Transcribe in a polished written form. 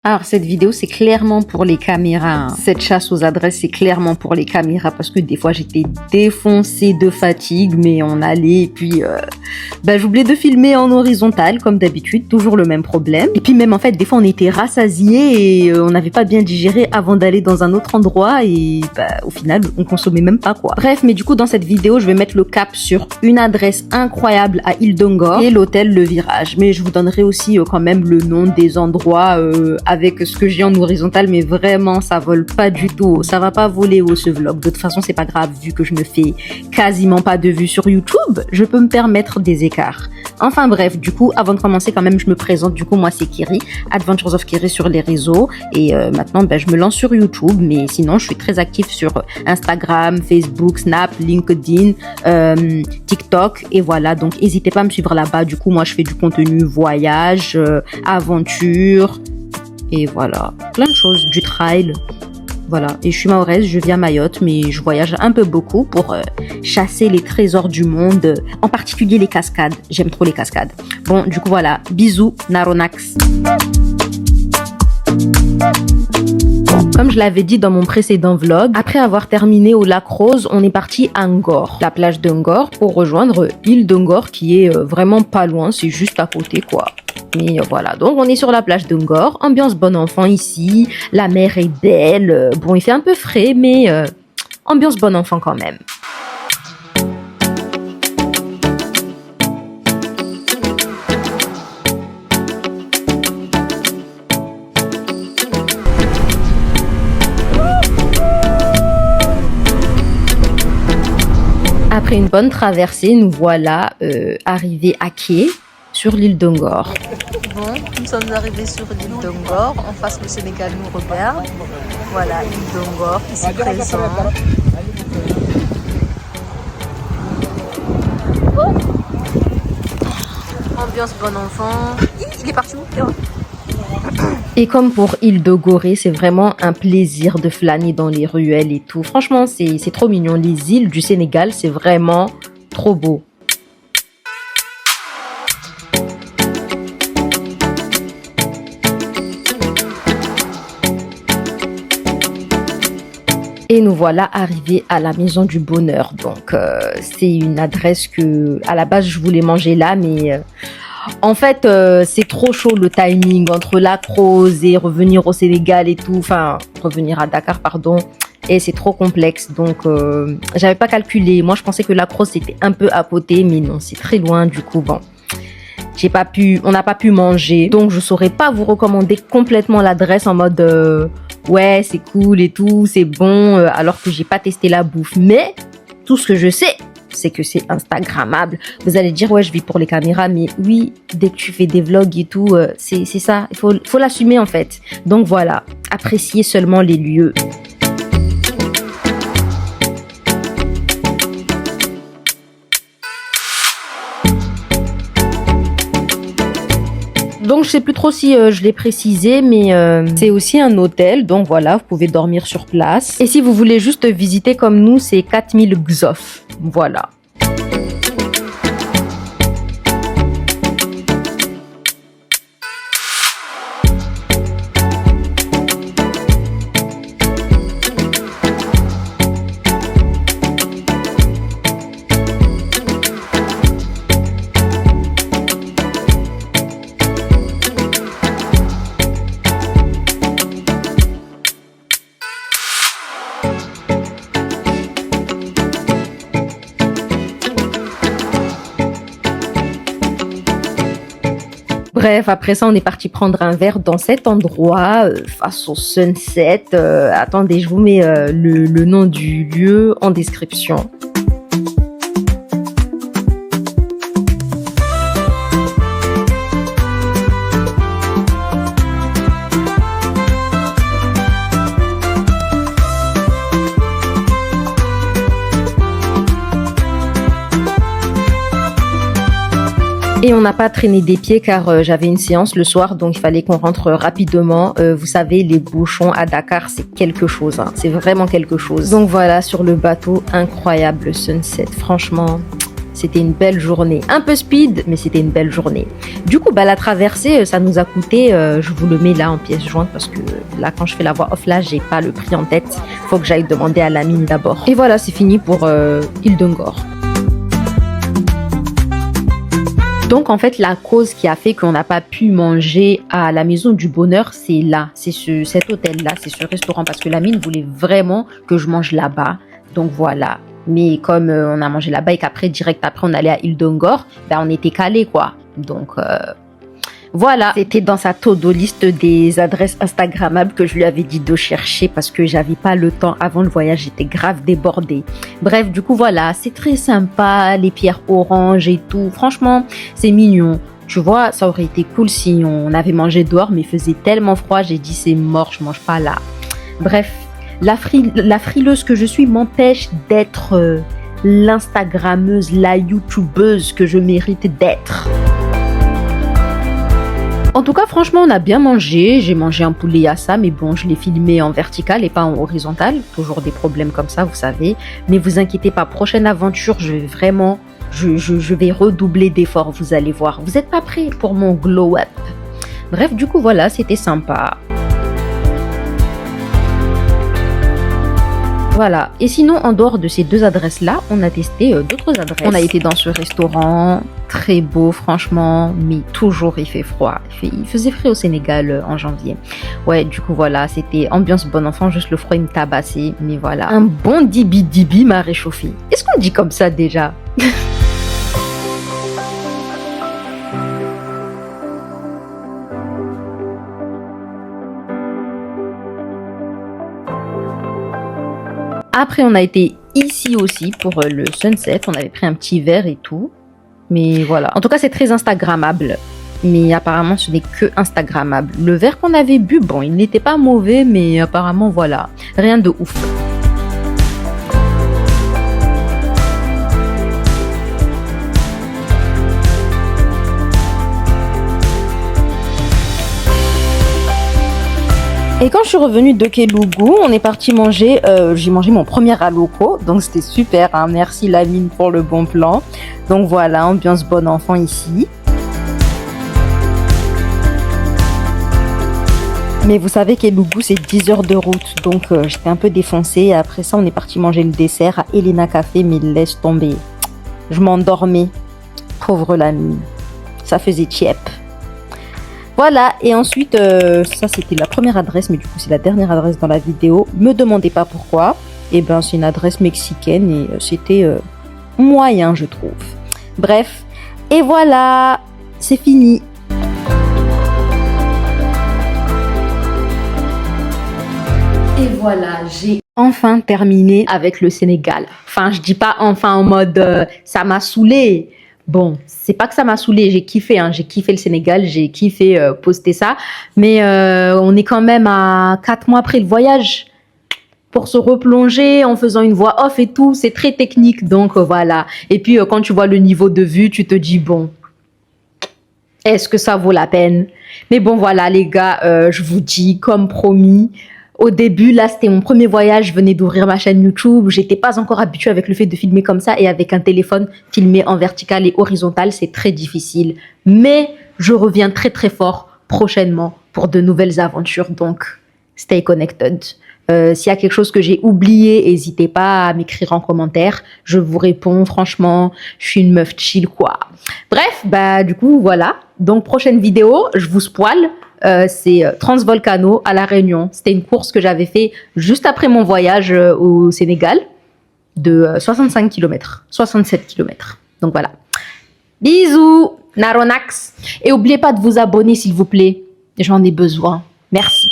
Alors, cette vidéo, c'est clairement pour les caméras. Cette chasse aux adresses, c'est clairement pour les caméras parce que des fois, j'étais défoncée de fatigue, mais on allait et puis j'oubliais de filmer en horizontal comme d'habitude, toujours le même problème. Et puis même en fait, des fois, on était rassasiés et on n'avait pas bien digéré avant d'aller dans un autre endroit et au final, on consommait même pas quoi. Bref, mais du coup, dans cette vidéo, je vais mettre le cap sur une adresse incroyable à Île d'Ungor et l'hôtel Le Virage. Mais je vous donnerai aussi quand même le nom des endroits avec ce que j'ai en horizontal, mais vraiment ça vole pas du tout, ça va pas voler ce vlog. De toute façon c'est pas grave, vu que je ne fais quasiment pas de vues sur YouTube, je peux me permettre des écarts. Enfin bref, du coup avant de commencer quand même je me présente, du coup moi c'est Kiri, Adventures of Kiri sur les réseaux et maintenant je me lance sur YouTube, mais sinon je suis très active sur Instagram, Facebook, Snap, LinkedIn, TikTok et voilà, donc n'hésitez pas à me suivre là-bas. Du coup moi je fais du contenu voyage, aventure et voilà, plein de choses, du trail, voilà. Et je suis mahoraise, je vis à Mayotte, mais je voyage un peu beaucoup pour chasser les trésors du monde, en particulier les cascades. J'aime trop les cascades. Bon, du coup voilà, bisous, Naronax. Comme je l'avais dit dans mon précédent vlog, après avoir terminé au lac Rose, on est parti à Ngor, la plage de Ngor, pour rejoindre l'île d'Ungor qui est vraiment pas loin, c'est juste à côté quoi. Mais voilà, donc on est sur la plage de Ngor, ambiance bon enfant ici, la mer est belle, bon il fait un peu frais mais ambiance bon enfant quand même. Après une bonne traversée, nous voilà arrivés à quai sur l'île d'Ungor. Bon, nous sommes arrivés sur l'île d'Ungor. En face, le Sénégal nous regarde. Voilà, l'île d'Ungor, ici présent. Ambiance bon enfant. Il est parti où? Et comme pour Île de Gorée, c'est vraiment un plaisir de flâner dans les ruelles et tout. Franchement, c'est trop mignon. Les îles du Sénégal, c'est vraiment trop beau. Et nous voilà arrivés à la Maison du Bonheur. Donc, c'est une adresse que, à la base, je voulais manger là, mais... En fait, c'est trop chaud le timing entre lac Rose et revenir au Sénégal et tout. Enfin, revenir à Dakar, pardon. Et c'est trop complexe. Donc, j'avais pas calculé. Moi, je pensais que lac Rose, c'était un peu à côté. Mais non, c'est très loin. Du coup, bon. On n'a pas pu manger. Donc, je saurais pas vous recommander complètement l'adresse en mode... ouais, c'est cool et tout. C'est bon. Alors que j'ai pas testé la bouffe. Mais, tout ce que je sais... c'est que c'est instagrammable. Vous allez dire ouais je vis pour les caméras, mais oui, dès que tu fais des vlogs et tout, c'est ça, il faut l'assumer en fait. Donc voilà, appréciez seulement les lieux. Donc je sais plus trop si je l'ai précisé, mais c'est aussi un hôtel, donc voilà, vous pouvez dormir sur place. Et si vous voulez juste visiter comme nous, c'est 4000 Xof, voilà. Bref, après ça, on est parti prendre un verre dans cet endroit, face au sunset. Attendez, je vous mets le nom du lieu en description. Et on n'a pas traîné des pieds car j'avais une séance le soir, donc il fallait qu'on rentre rapidement. Vous savez, les bouchons à Dakar, c'est quelque chose, hein. C'est vraiment quelque chose. Donc voilà, sur le bateau, incroyable sunset. Franchement, C'était une belle journée. Un peu speed, mais c'était une belle journée. Du coup, la traversée, ça nous a coûté, je vous le mets là en pièce jointe parce que là, quand je fais la voix off, là, j'ai pas le prix en tête. Faut que j'aille demander à Lamine d'abord. Et voilà, c'est fini pour Île d'Ungor. Donc en fait, la cause qui a fait qu'on n'a pas pu manger à la Maison du Bonheur, c'est là, c'est cet hôtel-là, c'est ce restaurant, parce que Lamine voulait vraiment que je mange là-bas. Donc voilà. Mais comme on a mangé là-bas et qu'après, direct après, on allait à Île d'Ungor, on était calés, quoi. Donc voilà, c'était dans sa to-do list des adresses instagrammables que je lui avais dit de chercher parce que j'avais pas le temps avant le voyage, j'étais grave débordée. Bref, du coup voilà, c'est très sympa, les pierres oranges et tout. Franchement, c'est mignon. Tu vois, ça aurait été cool si on avait mangé dehors, mais il faisait tellement froid, j'ai dit c'est mort, je mange pas là. Bref, la frileuse que je suis m'empêche d'être l'instagrammeuse, la youtubeuse que je mérite d'être. En tout cas, franchement, on a bien mangé. J'ai mangé un poulet yassa, mais bon, je l'ai filmé en vertical et pas en horizontal. Toujours des problèmes comme ça, vous savez. Mais vous inquiétez pas, prochaine aventure, je vais vraiment, je vais redoubler d'efforts, vous allez voir. Vous n'êtes pas prêts pour mon glow up. Bref, du coup, voilà, c'était sympa. Voilà. Et sinon, en dehors de ces deux adresses-là, on a testé d'autres adresses. On a été dans ce restaurant, très beau, franchement, mais toujours il fait froid. Il faisait frais au Sénégal en janvier. Ouais, du coup, voilà, c'était ambiance bon enfant, juste le froid, il me tabassait. Mais voilà, un bon dibi-dibi m'a réchauffé. Est-ce qu'on dit comme ça déjà? Après, on a été ici aussi pour le sunset. On avait pris un petit verre et tout. Mais voilà. En tout cas, c'est très instagrammable. Mais apparemment, ce n'est que instagrammable. Le verre qu'on avait bu, bon, il n'était pas mauvais, mais apparemment, voilà. Rien de ouf. Et quand je suis revenue de Kélougou, on est parti manger, j'ai mangé mon premier aloko, donc c'était super, hein. Merci Lamine pour le bon plan. Donc voilà, ambiance bon enfant ici. Mais vous savez Kélougou c'est 10 heures de route, donc j'étais un peu défoncée. Après ça, on est parti manger le dessert à Elena Café, mais laisse tomber. Je m'endormais, pauvre Lamine, ça faisait tiep. Voilà, et ensuite, ça c'était la première adresse, mais du coup c'est la dernière adresse dans la vidéo. Me demandez pas pourquoi. Et ben c'est une adresse mexicaine et c'était moyen, je trouve. Bref, et voilà, c'est fini. Et voilà, j'ai enfin terminé avec le Sénégal. Enfin, je dis pas enfin en mode ça m'a saoulé. Bon, c'est pas que ça m'a saoulé, j'ai kiffé, hein, j'ai kiffé le Sénégal, j'ai kiffé poster ça, mais on est quand même à 4 mois après le voyage pour se replonger en faisant une voix off et tout, c'est très technique, donc voilà. Et puis quand tu vois le niveau de vue, tu te dis bon, est-ce que ça vaut la peine? Mais bon voilà les gars, je vous dis comme promis. Au début, là, c'était mon premier voyage, je venais d'ouvrir ma chaîne YouTube, j'étais pas encore habituée avec le fait de filmer comme ça et avec un téléphone filmé en vertical et horizontal, c'est très difficile. Mais je reviens très très fort prochainement pour de nouvelles aventures, donc stay connected. S'il y a quelque chose que j'ai oublié, n'hésitez pas à m'écrire en commentaire, je vous réponds, franchement, je suis une meuf chill quoi. Bref, du coup, voilà. Donc, prochaine vidéo, je vous spoil. C'est Transvolcano à La Réunion. C'était une course que j'avais fait juste après mon voyage au Sénégal de 65 km, 67 km. Donc voilà. Bisous, Naronax. Et n'oubliez pas de vous abonner s'il vous plaît. J'en ai besoin. Merci.